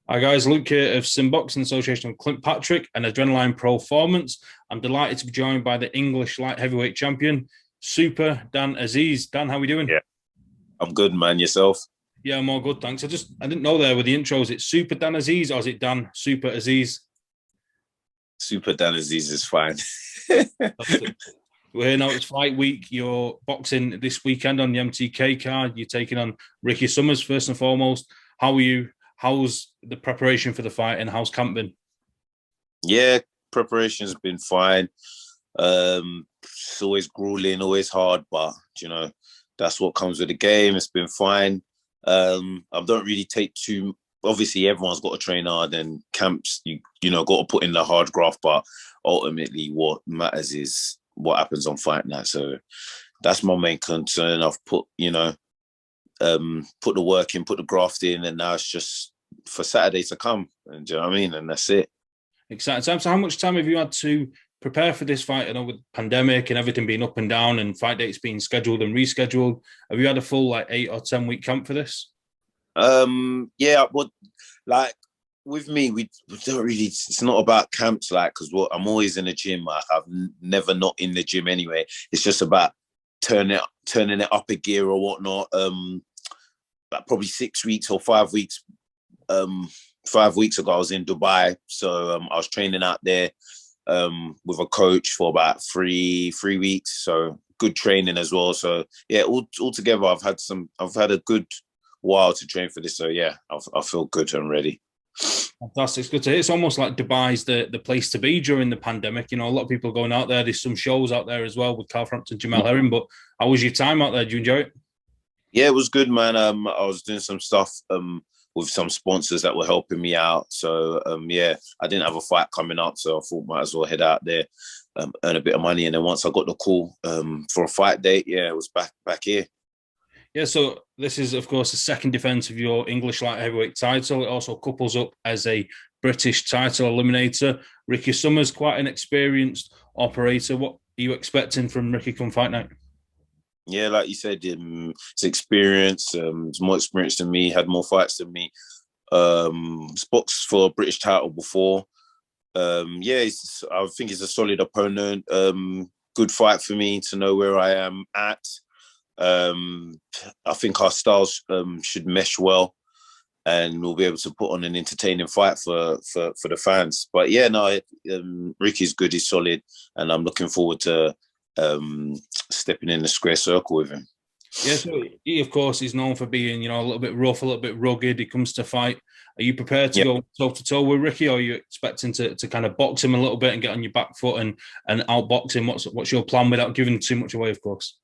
Hi guys, Luke here of SimBoxx in association with Clint Patrick and Adrenaline Performance. I'm delighted to be joined by the English light heavyweight champion, Super Dan Azeez. Dan, how are we doing? Yeah, I'm good, man. Yourself? Yeah, I'm all good, thanks. I didn't know there with the intro. Is it Super Dan Azeez or is it Dan Super Azeez? Super Dan Azeez is fine. We're here now. It's fight week. You're boxing this weekend on the MTK card. You're taking on Ricky Summers first and foremost. How are you? How's the preparation for the fight and how's camp been? Yeah, preparation's been fine. It's always grueling, always hard, but that's what comes with the game. It's been fine. I don't really take too. Obviously, everyone's got to train hard, and camps got to put in the hard graft. But ultimately, what matters is what happens on fight night. So that's my main concern. I've put the work in, put the graft in, and now it's just for Saturday to come. And do you know what I mean? And that's it. Exciting time. So, how much time have you had to prepare for this fight? I know with pandemic and everything being up and down, and fight dates being scheduled and rescheduled. Have you had a full 8 or 10 week camp for this? Yeah, but like with me, we don't really. It's not about camps, like because I'm always in the gym. Like I've never not in the gym anyway. It's just about turning it up a gear or whatnot. Like probably 6 weeks or 5 weeks. 5 weeks ago, I was in Dubai, so I was training out there with a coach for about three weeks. So good training as well. So yeah, all together, I've had a good while to train for this. So yeah, I feel good and ready. Fantastic. It's good to hear. It's almost like Dubai's the place to be during the pandemic. You know, a lot of people going out there. There's some shows out there as well with Carl Frampton, Jamel Herring. But how was your time out there? Did you enjoy it? Yeah, it was good, man. I was doing some stuff with some sponsors that were helping me out. So yeah, I didn't have a fight coming up, so I thought might as well head out there, earn a bit of money, and then once I got the call for a fight date, yeah, it was back here. Yeah, so this is, of course, the second defense of your English light heavyweight title. It also couples up as a British title eliminator. Ricky Summers, quite an experienced operator. What are you expecting from Ricky come fight night? Yeah, like you said, it's experience. It's more experienced than me. Had more fights than me. It's boxed for a British title before. Yeah, I think he's a solid opponent. Good fight for me to know where I am at. Um, I think our styles should mesh well, and we'll be able to put on an entertaining fight for the fans. But yeah, no, Ricky's good. He's solid, and I'm looking forward to stepping in the square circle with him. Yeah, so he, of course, is known for being, a little bit rough, a little bit rugged. He comes to fight. Are you prepared to Yeah, go toe to toe with Ricky, or are you expecting to kind of box him a little bit and get on your back foot and outbox him? What's your plan without giving too much away, of course?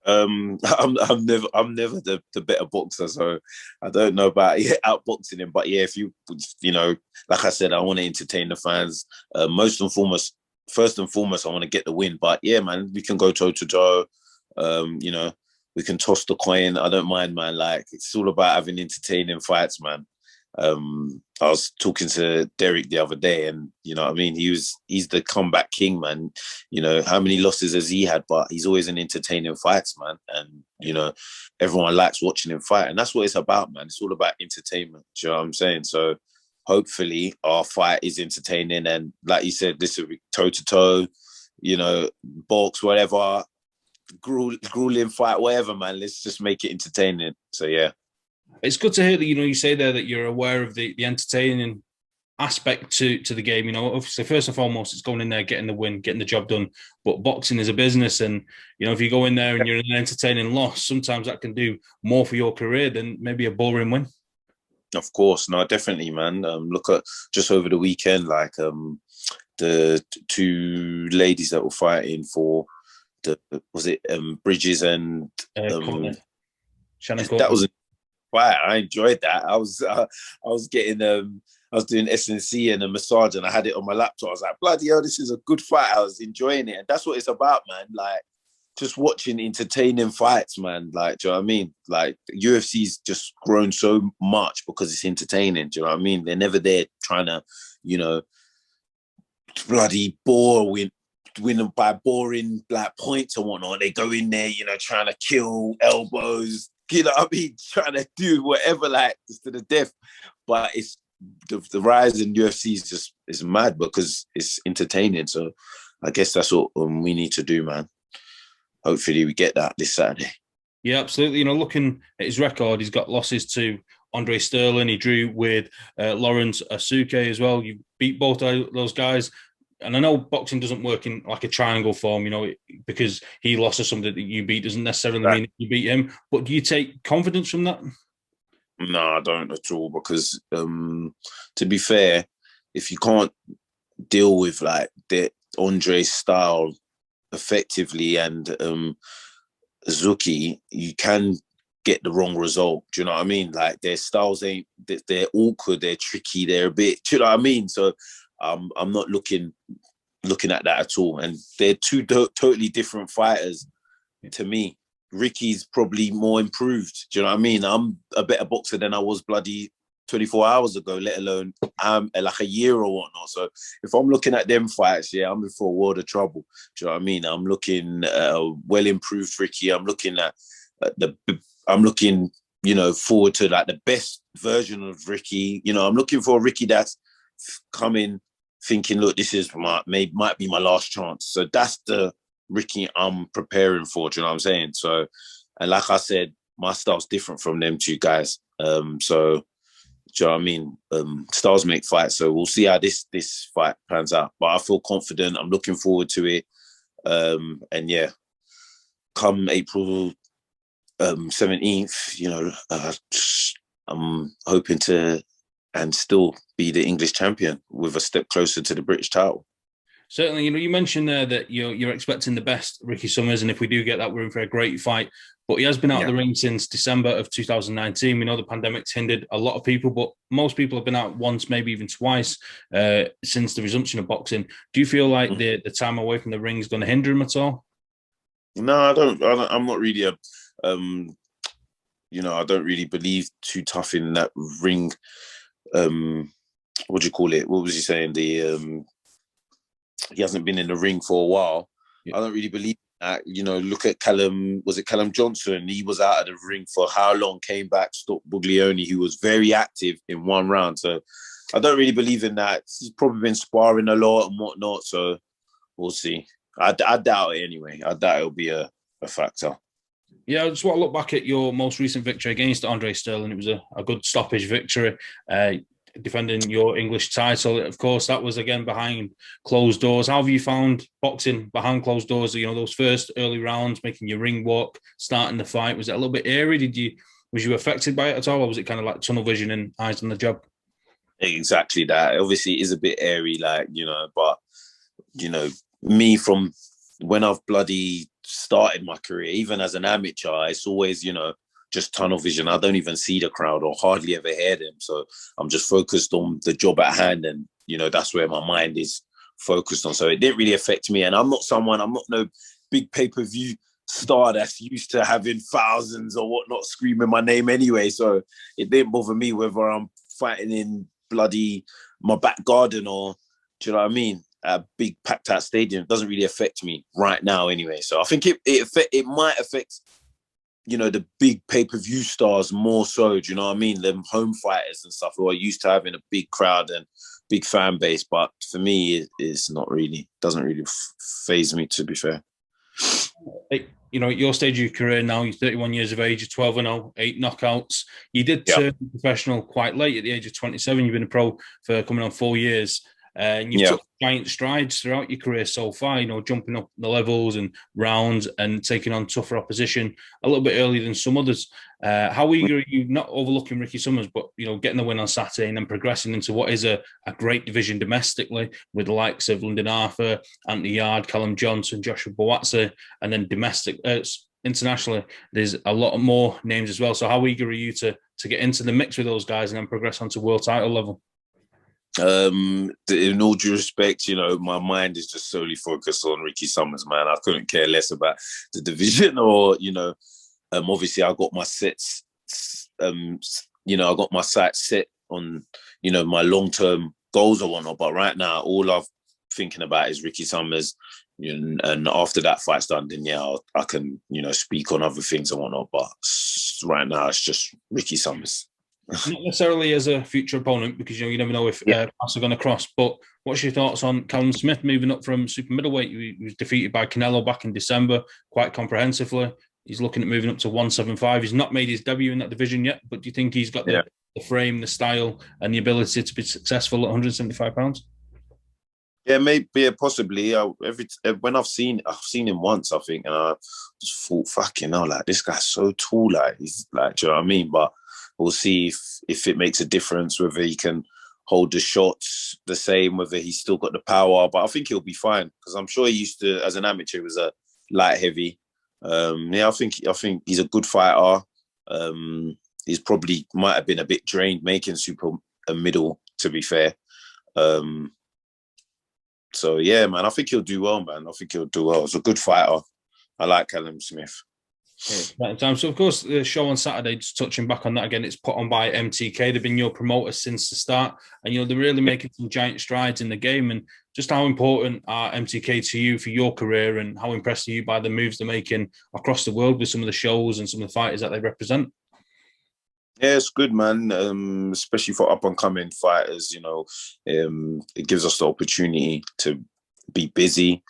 I'm never the better boxer, so I don't know about outboxing him. But yeah, if like I said, I want to entertain the fans. First and foremost, I want to get the win. But yeah, man, we can go toe to toe. You know, we can toss the coin. I don't mind, man. Like it's all about having entertaining fights, man. I was talking to Derek the other day, and you know what I mean. He's the comeback king, man. You know how many losses has he had, but he's always an entertaining fights, man. And everyone likes watching him fight, and that's what it's about, man. It's all about entertainment. Do you know what I'm saying? So hopefully our fight is entertaining, and like you said, this will be toe to toe. Box, whatever, grueling fight, whatever, man. Let's just make it entertaining. So yeah. It's good to hear that you say there that you're aware of the entertaining aspect to the game. Obviously, first and foremost, it's going in there, getting the win, getting the job done. But boxing is a business, and if you go in there and you're in an entertaining loss, sometimes that can do more for your career than maybe a boring win. Of course, no, definitely, man. Look at just over the weekend, like the two ladies that were fighting for the was it Bridges and Shannon that Courtney. was a fight. I enjoyed that. I was getting I was doing S&C and a massage, and I had it on my laptop. I was like, bloody hell, this is a good fight. I was enjoying it, and that's what it's about, man. Like just watching entertaining fights, man. Like, do you know what I mean? Like UFC's just grown so much because it's entertaining. Do you know what I mean? They're never there trying to, you know, bloody win by boring like points or whatnot. They go in there, trying to kill elbows, what I mean, trying to do whatever like to the death. But it's the rise in UFC is mad because it's entertaining. So I guess that's what we need to do, man. Hopefully we get that this Saturday. Yeah, absolutely. Looking at his record, he's got losses to Andre Sterling. He drew with Lawrence Asuke as well. You beat both those guys. And I know boxing doesn't work in like a triangle form, because he lost to somebody that you beat doesn't necessarily mean that you beat him. But do you take confidence from that? No, I don't at all, because to be fair, if you can't deal with like the Andre's style effectively and Zuki, you can get the wrong result. Do you know what I mean? Like their styles they're awkward, they're tricky, they're a bit, do you know what I mean? So I'm not looking at that at all. And they're two totally different fighters to me. Ricky's probably more improved. Do you know what I mean? I'm a better boxer than I was bloody 24 hours ago, let alone like a year or whatnot. So if I'm looking at them fights, yeah, I'm in for a world of trouble. Do you know what I mean? I'm looking at a well improved Ricky. I'm looking at forward to like the best version of Ricky. I'm looking for a Ricky that's coming thinking, look, this is might be my last chance. So that's the Ricky I'm preparing for. Do you know what I'm saying? So, and like I said, my style's different from them two guys. So, do you know what I mean? Styles make fights. So we'll see how this fight pans out. But I feel confident. I'm looking forward to it. And yeah, come April 17th, I'm hoping to and still be the English champion with a step closer to the British title. Certainly, you mentioned there that you're expecting the best Ricky Summers, and if we do get that, we're in for a great fight. But he has been out of the ring since December of 2019. We know the pandemic's hindered a lot of people, but most people have been out once, maybe even twice since the resumption of boxing. Do you feel like the time away from the ring is going to hinder him at all? No, I don't. I'm not really I don't really believe too tough in that ring. What do you call it? What was he saying? He hasn't been in the ring for a while. Yeah. I don't really believe that. Look at Callum. Was it Callum Johnson? He was out of the ring for how long? Came back, stopped Buglioni, who was very active in one round. So I don't really believe in that. He's probably been sparring a lot and whatnot. So we'll see. I doubt it anyway. I doubt it'll be a factor. Yeah, I just want to look back at your most recent victory against Andre Sterling. It was a good stoppage victory, defending your English title. Of course, that was again behind closed doors. How have you found boxing behind closed doors? Those first early rounds, making your ring walk, starting the fight. Was it a little bit airy? Was you affected by it at all, or was it kind of like tunnel vision and eyes on the job? Exactly that. Obviously, it is a bit airy, but me from when I've bloody started my career, even as an amateur, it's always, just tunnel vision. I don't even see the crowd or hardly ever hear them. So I'm just focused on the job at hand. And, that's where my mind is focused on. So it didn't really affect me. And I'm not no big pay-per-view star that's used to having thousands or whatnot screaming my name anyway. So it didn't bother me whether I'm fighting in bloody my back garden or, do you know what I mean? A big packed out stadium. It doesn't really affect me right now anyway. So I think it might affect, the big pay-per-view stars more so, do you know what I mean? Them home fighters and stuff who are used to having a big crowd and big fan base. But for me, it's not really, doesn't really faze me, to be fair. At your stage of your career now, you're 31 years of age, you're 12-0, 8 knockouts. You did turn professional quite late at the age of 27. You've been a pro for coming on 4 years. And you've took giant strides throughout your career so far, jumping up the levels and rounds and taking on tougher opposition a little bit earlier than some others. How eager are you, not overlooking Ricky Summers, but, getting the win on Saturday and then progressing into what is a great division domestically with the likes of Lyndon Arthur, Anthony Yard, Callum Johnson, Joshua Boatse, and then internationally, there's a lot more names as well. So how eager are you to get into the mix with those guys and then progress onto world title level? In all due respect, my mind is just solely focused on Ricky Summers, man. I couldn't care less about the division or, obviously I got my sets, I got my sights set on, my long-term goals or whatnot. But right now, all I'm thinking about is Ricky Summers. And after that fight's done, then I can, speak on other things and whatnot. But right now, it's just Ricky Summers. Not necessarily as a future opponent, because you never know if Yeah, paths are going to cross. But what's your thoughts on Callum Smith moving up from super middleweight? He was defeated by Canelo back in December quite comprehensively. He's looking at moving up to 175. He's not made his debut in that division yet, but do you think he's got yeah. the frame, the style, and the ability to be successful at 175 pounds? Yeah, maybe, yeah, possibly. When I've seen him once, I think, and I just thought, fucking hell, like this guy's so tall, like he's like, do you know what I mean? But we'll see if it makes a difference, whether he can hold the shots the same, whether he's still got the power. But I think he'll be fine, because I'm sure he used to, as an amateur, he was a light heavy. Yeah, I think he's a good fighter. He's probably might have been a bit drained making super a middle, to be fair. So yeah, man, I think he'll do well, man. I think he'll do well. He's a good fighter. I like Callum Smith. Yeah, so of course the show on Saturday, just touching back on that again, it's put on by MTK. They've been your promoters since the start, and they're really making some giant strides in the game. And just how important are MTK to you for your career, and how impressed are you by the moves they're making across the world with some of the shows and some of the fighters that they represent? Yeah, it's good, man. Especially for up and coming fighters, it gives us the opportunity to be busy,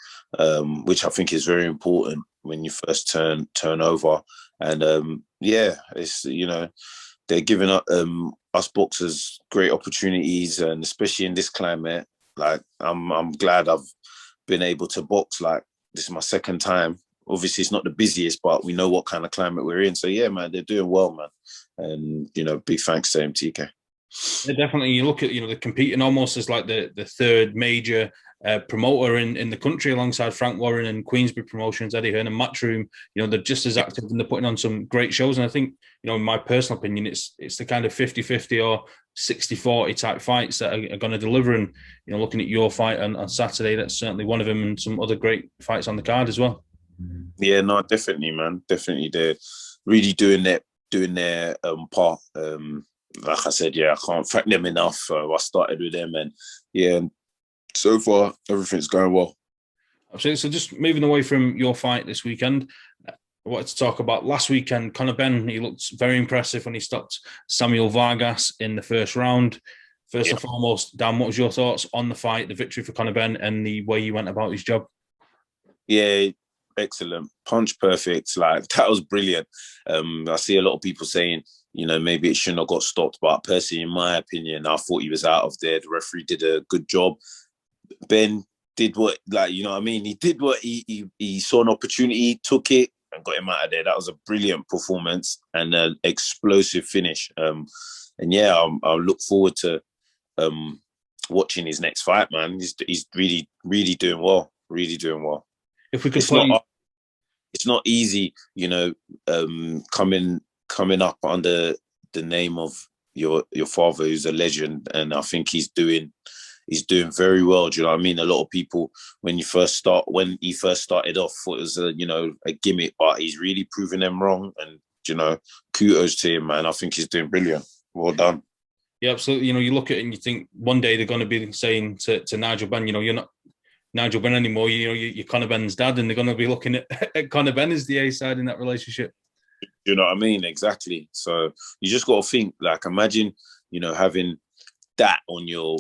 which I think is very important when you first turn over. And yeah, it's they're giving us boxers great opportunities, and especially in this climate, like I'm glad I've been able to box. Like this is my second time. Obviously, it's not the busiest, but we know what kind of climate we're in. So yeah, man, they're doing well, man. And big thanks to MTK. Yeah, definitely. You look at they're competing almost as like the third major promoter in the country, alongside Frank Warren and Queensbury Promotions, Eddie Hearn and Matchroom. They're just as active, and they're putting on some great shows. And I think in my personal opinion, it's the kind of 50-50 or 60-40 type fights that are going to deliver. And looking at your fight on Saturday, that's certainly one of them, and some other great fights on the card as well. Yeah, no, definitely, man. Definitely, they're really doing their part. Like I said, yeah, I can't thank them enough. I started with them, and yeah, so far everything's going well. Absolutely. So just moving away from your fight this weekend, I wanted to talk about last weekend. Conor Benn, he looked very impressive when he stopped Samuel Vargas in the first round. First and foremost, Dan, what was your thoughts on the fight, the victory for Conor Benn, and the way he went about his job? Yeah, excellent. Punch perfect. Like, that was brilliant. I see a lot of people saying, maybe it shouldn't have got stopped. But personally, in my opinion, I thought he was out of there. The referee did a good job. Ben did what, he did what he saw an opportunity, took it, and got him out of there. That was a brilliant performance and an explosive finish. And yeah, I'll look forward to watching his next fight, man. He's really, really doing well. Really doing well. If we could play, it's not easy, coming up under the name of your father, who's a legend, and I think he's doing very well. Do you know what I mean? A lot of people, when he first started off, thought it was a gimmick, but he's really proving them wrong. And kudos to him, man. I think he's doing brilliant. Well done. Yeah, absolutely. You look at it and you think one day they're going to be saying to Nigel Benn, you're not Nigel Benn anymore. You're Conor Benn's dad, and they're going to be looking at Conor Benn as the A side in that relationship. You know what I mean? Exactly. So you just got to think, like, imagine, having that on your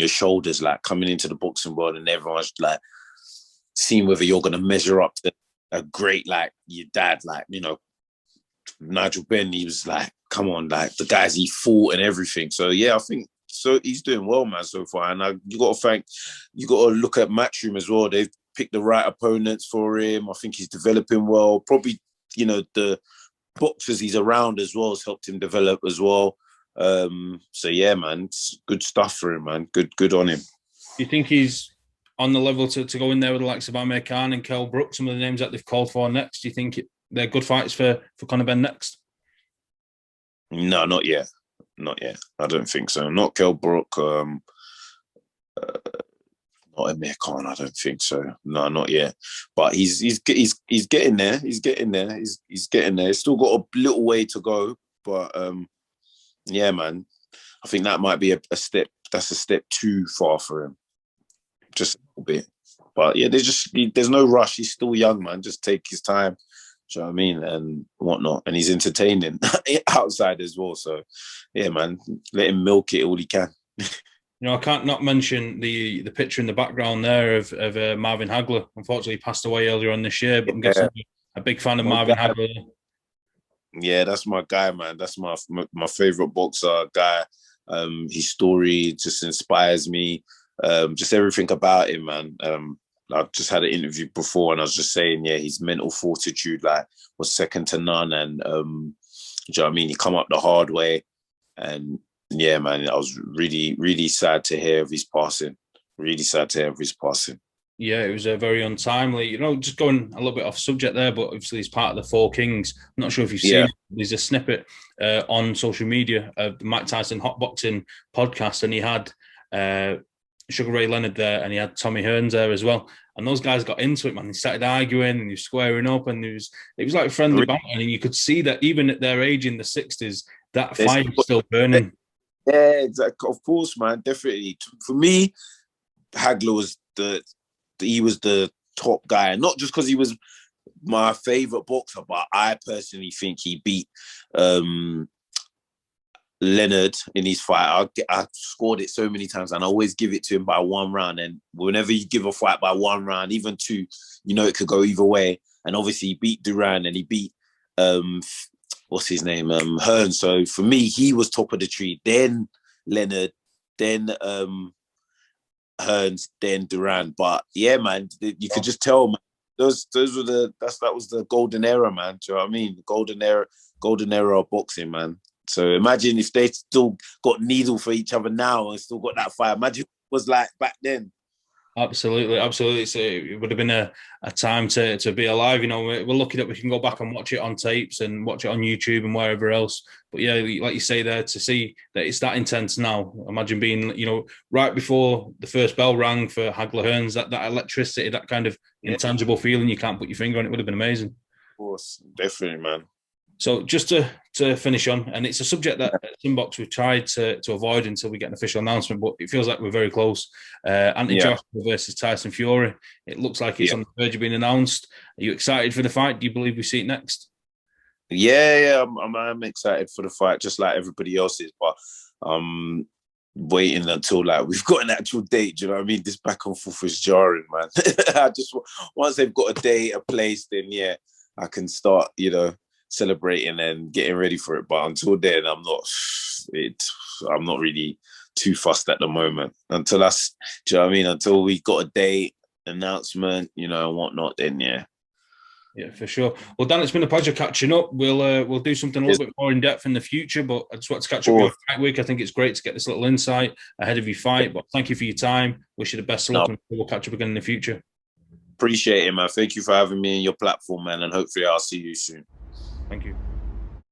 shoulders, like coming into the boxing world, and everyone's like seeing whether you're going to measure up to a great, like, your dad, like, Nigel Benn. He was like, come on, like the guys he fought and everything. So yeah, I think so. He's doing well, man, so far. And you got to look at Matchroom as well. They've picked the right opponents for him. I think he's developing well. Probably, the boxers he's around as well has helped him develop as well. So yeah, man, it's good stuff for him, man. Good on him. Do you think he's on the level to go in there with the likes of Amir Khan and Kell Brook, some of the names that they've called for next? Do you think they're good fights for Conor Benn next? No, not yet. Not yet. I don't think so. Not Kell Brook. Not Amir Khan. I don't think so. No, not yet. But he's getting there. He's getting there. He's getting there. He's still got a little way to go. But yeah, man. I think that might be a step. That's a step too far for him. Just a little bit. But yeah, there's no rush. He's still young, man. Just take his time. Do you know what I mean? And whatnot. And he's entertaining outside as well. So, yeah, man, let him milk it all he can. You know, I can't not mention the picture in the background there of Marvin Hagler. Unfortunately, he passed away earlier on this year, but I'm guessing you're a big fan of Marvin Hagler. Yeah, that's my guy, man. That's my favorite boxer guy. His story just inspires me. Just everything about him, man. I just had an interview before, and I was just saying, yeah, his mental fortitude like was second to none. And do you know what I mean? He come up the hard way, and yeah, man, I was really, really sad to hear of his passing. Really sad to hear of his passing. Yeah, it was very untimely. You know, just going a little bit off subject there, but obviously he's part of the Four Kings. I'm not sure if you've seen it. There's a snippet on social media of the Mike Tyson Hotboxing podcast, and he had Sugar Ray Leonard there, and he had Tommy Hearns there as well. And those guys got into it, man. They started arguing, and they were squaring up, and it was like friendly banter. And you could see that even at their age in the 60s, that fire was still burning. Yeah, exactly. Of course, man. Definitely. For me, Hagler was he was the top guy, not just because he was my favorite boxer, but I personally think he beat Leonard in his fight. I scored it so many times, and I always give it to him by 1 round. And whenever you give a fight by 1 round, even 2, you know it could go either way. And obviously he beat Duran, and he beat what's his name, Hearn. So for me, he was top of the tree. Then Leonard, then Hearns, then Duran. But yeah, man, you could just tell, man, those were that was the golden era, man. Do you know what I mean? The golden era of boxing, man. So imagine if they still got needle for each other now and still got that fight. Imagine what it was like back then. Absolutely, absolutely. So it would have been a time to be alive. You know, we're lucky that we can go back and watch it on tapes and watch it on YouTube and wherever else. But yeah, like you say there, to see that it's that intense now. Imagine being, you know, right before the first bell rang for Hagler Hearns, that electricity, that kind of intangible feeling you can't put your finger on. It would have been amazing. Of course, definitely, man. So just to finish on, and it's a subject that at SimBoxx we've tried to avoid until we get an official announcement, but it feels like we're very close. Anthony Joshua versus Tyson Fury. It looks like it's on the verge of being announced. Are you excited for the fight? Do you believe we see it next? Yeah, I'm excited for the fight, just like everybody else is. But waiting until like we've got an actual date. Do you know what I mean? This back and forth is jarring, man. I just once they've got a date, a place, then yeah, I can start, you know, celebrating and getting ready for it. But until then, I'm not really too fussed at the moment. Until that's, do you know what I mean? Until we got a date, announcement, you know, and whatnot, then yeah. Yeah, for sure. Well, Dan, it's been a pleasure catching up. We'll do something a little bit more in depth in the future, but I just want to catch up with you fight week. I think it's great to get this little insight ahead of your fight. But thank you for your time. Wish you the best of luck, and we'll catch up again in the future. Appreciate it, man. Thank you for having me on your platform, man, and hopefully I'll see you soon. Thank you.